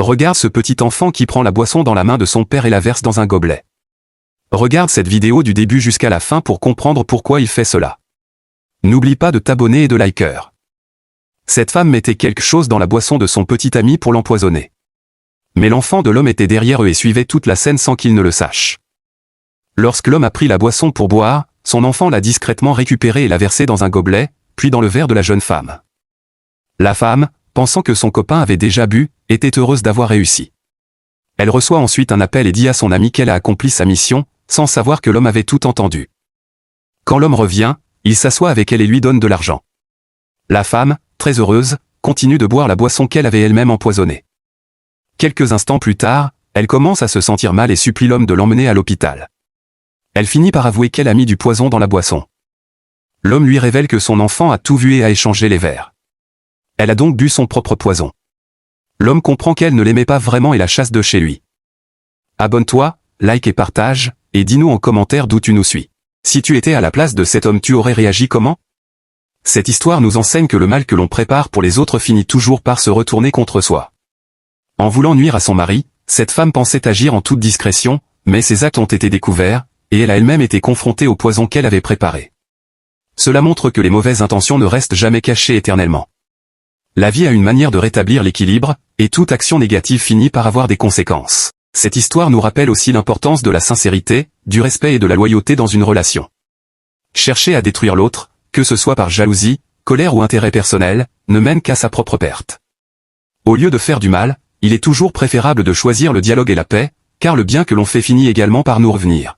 Regarde ce petit enfant qui prend la boisson dans la main de son père et la verse dans un gobelet. Regarde cette vidéo du début jusqu'à la fin pour comprendre pourquoi il fait cela. N'oublie pas de t'abonner et de liker. Cette femme mettait quelque chose dans la boisson de son petit ami pour l'empoisonner. Mais l'enfant de l'homme était derrière eux et suivait toute la scène sans qu'il ne le sache. Lorsque l'homme a pris la boisson pour boire, son enfant l'a discrètement récupérée et l'a versée dans un gobelet, puis dans le verre de la jeune femme. La femme, pensant que son copain avait déjà bu, était heureuse d'avoir réussi. Elle reçoit ensuite un appel et dit à son ami qu'elle a accompli sa mission, sans savoir que l'homme avait tout entendu. Quand l'homme revient, il s'assoit avec elle et lui donne de l'argent. La femme, très heureuse, continue de boire la boisson qu'elle avait elle-même empoisonnée. Quelques instants plus tard, elle commence à se sentir mal et supplie l'homme de l'emmener à l'hôpital. Elle finit par avouer qu'elle a mis du poison dans la boisson. L'homme lui révèle que son enfant a tout vu et a échangé les verres. Elle a donc bu son propre poison. L'homme comprend qu'elle ne l'aimait pas vraiment et la chasse de chez lui. Abonne-toi, like et partage, et dis-nous en commentaire d'où tu nous suis. Si tu étais à la place de cet homme, tu aurais réagi comment? Cette histoire nous enseigne que le mal que l'on prépare pour les autres finit toujours par se retourner contre soi. En voulant nuire à son mari, cette femme pensait agir en toute discrétion, mais ses actes ont été découverts, et elle a elle-même été confrontée au poison qu'elle avait préparé. Cela montre que les mauvaises intentions ne restent jamais cachées éternellement. La vie a une manière de rétablir l'équilibre, et toute action négative finit par avoir des conséquences. Cette histoire nous rappelle aussi l'importance de la sincérité, du respect et de la loyauté dans une relation. Chercher à détruire l'autre, que ce soit par jalousie, colère ou intérêt personnel, ne mène qu'à sa propre perte. Au lieu de faire du mal, il est toujours préférable de choisir le dialogue et la paix, car le bien que l'on fait finit également par nous revenir.